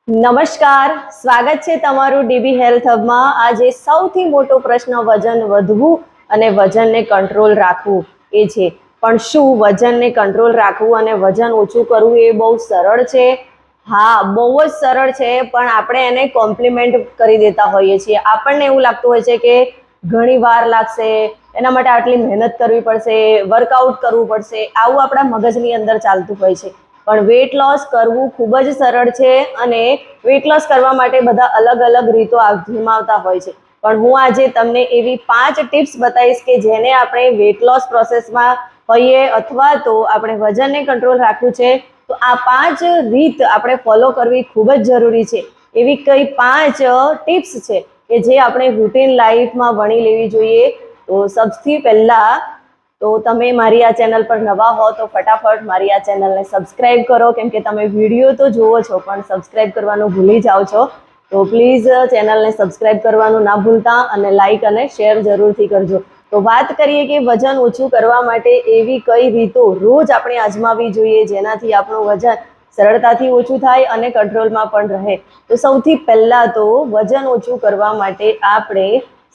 નમસ્કાર, સ્વાગત છે તમારું ડીબી હેલ્થ હબમાં। આજે સૌથી મોટો પ્રશ્ન વજન વધવું અને વજનને કંટ્રોલ રાખવું એ છે। પણ શું વજનને કંટ્રોલ રાખવું અને વજન ઓછું કરવું એ બહુ સરળ છે? હા, બહુ જ સરળ છે, પણ આપણે એને કોમ્પ્લિમેન્ટ કરી દેતા હોઈએ છીએ। આપણને એવું લાગતું હોય છે કે ઘણી વાર લાગશે, એના માટે આટલી મહેનત કરવી પડશે, વર્કઆઉટ કરવું પડશે, આવું આપણા મગજની અંદર ચાલતું હોય છે। પણ વેટ લોસ કરવું ખૂબ જ સરળ છે અને વેટ લોસ કરવા માટે બધા અલગ અલગ રીતો અજમાવતા હોય છે। પણ હું આજે તમને એવી 5 ટિપ્સ બતાવીશ કે જેને આપણે વેટ લોસ પ્રોસેસમાં હોઈએ અથવા તો આપણે વજનને કંટ્રોલ રાખવું છે તો આ 5 રીત આપણે ફોલો કરવી ખૂબ જ જરૂરી છે। એવી કઈ 5 ટિપ્સ છે કે જે આપણે રૂટીન લાઈફમાં વણી લેવી જોઈએ। તો સૌથી પહેલા તો તમે મારી આ ચેનલ પર નવા હો તો ફટાફટ મારી આ ચેનલને સબસ્ક્રાઇબ કરો, કેમ કે તમે વિડીયો તો જુઓ છો પણ સબસ્ક્રાઇબ કરવાનું ભૂલી જાઓ છો। તો પ્લીઝ ચેનલને સબસ્ક્રાઇબ કરવાનું ના ભૂલતા અને લાઈક અને શેર જરૂરથી કરજો। તો વાત કરીએ કે વજન ઓછું કરવા માટે એવી કઈ રીતો રોજ આપણે અજમાવવી જોઈએ જેનાથી આપણું વજન સરળતાથી ઓછું થાય અને કંટ્રોલમાં પણ રહે। તો સૌથી પહેલા તો વજન ઓછું કરવા માટે આપણે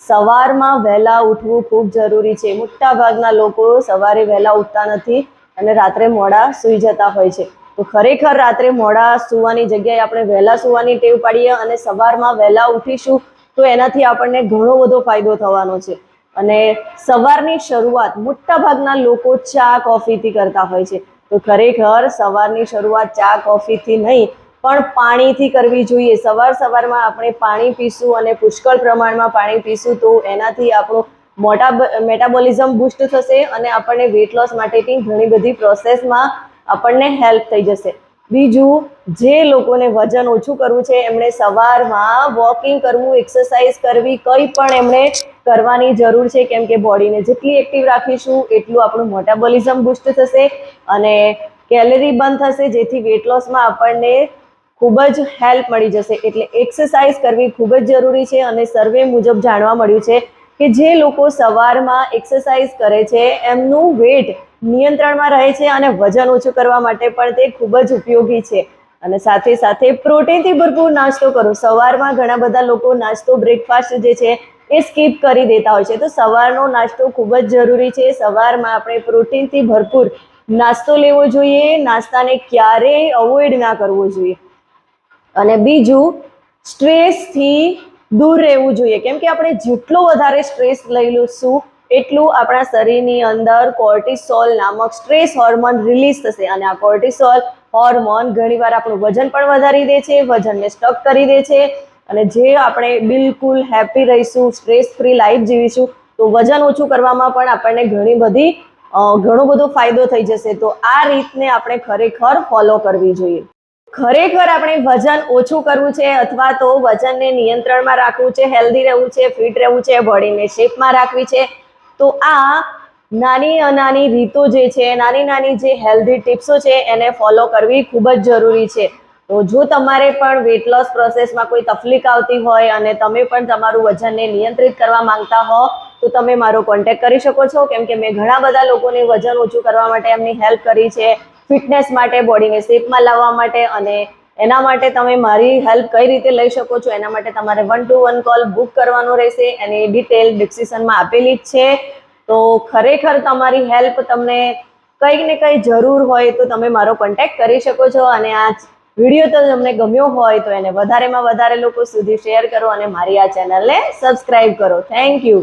સવારમાં વહેલા ઉઠવું ખૂબ જરૂરી છે। મોટા ભાગના લોકો સવારે વહેલા ઉઠતા નથી અને રાત્રે મોડા સૂઈ જતા હોય છે। તો ખરેખર રાત્રે મોડા સૂવાની જગ્યાએ આપણે વહેલા સૂવાની ટેવ પાડીએ અને સવારમાં વહેલા ઉઠીશું તો એનાથી આપણને ઘણો બધો ફાયદો થવાનો છે। અને સવારની શરૂઆત મોટા ભાગના લોકો ચા કોફીથી કરતા હોય છે, તો ખરેખર સવારની શરૂઆત ચા કોફીથી નહીં પણ પાણીથી કરવી જોઈએ। સવારમાં આપણે પાણી પીશું અને પુષ્કળ પ્રમાણમાં પાણી પીશું તો એનાથી આપણું મેટાબોલિઝમ બૂસ્ટ થશે અને આપણને વેટ લોસ માટેની ઘણી બધી પ્રોસેસમાં આપણને હેલ્પ થઈ જશે। બીજું, જે લોકોને વજન ઓછું કરવું છે એમણે સવારમાં વોકિંગ કરવું, એક્સરસાઇઝ કરવી, કંઈ પણ એમણે કરવાની જરૂર છે, કેમ કે બોડીને જેટલી એક્ટિવ રાખીશું એટલું આપણું મેટાબોલિઝમ બૂસ્ટ થશે અને કેલરી બર્ન થશે, જેથી વેટ લોસમાં આપણને ખૂબ જ હેલ્પ મળી જશે। એટલે એક્સરસાઇઝ કરવી ખૂબ જ જરૂરી છે અને સર્વે મુજબ જાણવા મળ્યું છે કે જે લોકો સવારમાં એક્સરસાઇઝ કરે છે એમનું વેટ નિયંત્રણમાં રહે છે અને વજન ઓછું કરવા માટે પણ તે ખૂબ જ ઉપયોગી છે। અને સાથે સાથે પ્રોટીનથી ભરપૂર નાસ્તો કરો। સવારમાં ઘણા બધા લોકો નાસ્તો, બ્રેકફાસ્ટ જે છે એ સ્કીપ કરી દેતા હોય છે, તો સવારનો નાસ્તો ખૂબ જ જરૂરી છે। સવારમાં આપણે પ્રોટીનથી ભરપૂર નાસ્તો લેવો જોઈએ, નાસ્તાને ક્યારેય અવોઇડ ના કરવો જોઈએ। અને બીજું, સ્ટ્રેસથી દૂર રહેવું જોઈએ, કેમ કે આપણે જેટલો વધારે સ્ટ્રેસ લઈ લઈશું એટલું આપણા શરીરની અંદર કોર્ટિસોલ નામક સ્ટ્રેસ હોર્મોન રિલીઝ થશે અને આ કોર્ટિસોલ હોર્મોન ઘણીવાર આપણું વજન પણ વધારી દે છે, વજનને સ્ટક કરી દે છે અને જે આપણે બિલકુલ હેપી રહીશું, સ્ટ્રેસ ફ્રી લાઈફ જીવીશું તો વજન ઓછું કરવામાં પણ આપણને ઘણો બધો ફાયદો થઈ જશે। તો આ રીતને આપણે ખરેખર ફોલો કરવી જોઈએ। ખરેખર આપણે વજન ઓછું કરવું છે અથવા તો વજનને નિયંત્રણમાં રાખવું છે, હેલ્ધી રહેવું છે, ફિટ રહેવું છે, બોડીને શેપમાં રાખવી છે, તો આ નાની રીતો જે છે, નાની જે હેલ્ધી ટિપ્સો છે એને ફોલો કરવી ખૂબ જ જરૂરી છે। તો જો તમારે પણ વેટ લોસ પ્રોસેસમાં કોઈ તકલીફ આવતી હોય અને તમે પણ તમારું વજનને નિયંત્રિત કરવા માંગતા હો તો તમે મારો કોન્ટેક્ટ કરી શકો છો, કેમ કે મેં ઘણા બધા લોકોને વજન ઓછું કરવા માટે એમની હેલ્પ કરી છે, ફિટનેસ માટે, બોડીને શેપમાં લાવવા માટે। અને એના માટે તમે મારી હેલ્પ કઈ રીતે લઈ શકો છો એના માટે તમારે 1-to-1 કોલ બુક કરવાનો રહેશે, એની ડિટેલ ડિસ્ક્રિપ્શનમાં આપેલી જ છે। તો ખરેખર તમારી હેલ્પ તમને કંઈક ને કંઈ જરૂર હોય તો તમે મારો કોન્ટેક્ટ કરી શકો છો અને આ વિડીયો તો તમને ગમ્યો હોય તો એને વધારેમાં વધારે લોકો સુધી શેર કરો અને મારી આ ચેનલને સબસ્ક્રાઇબ કરો। Thank you.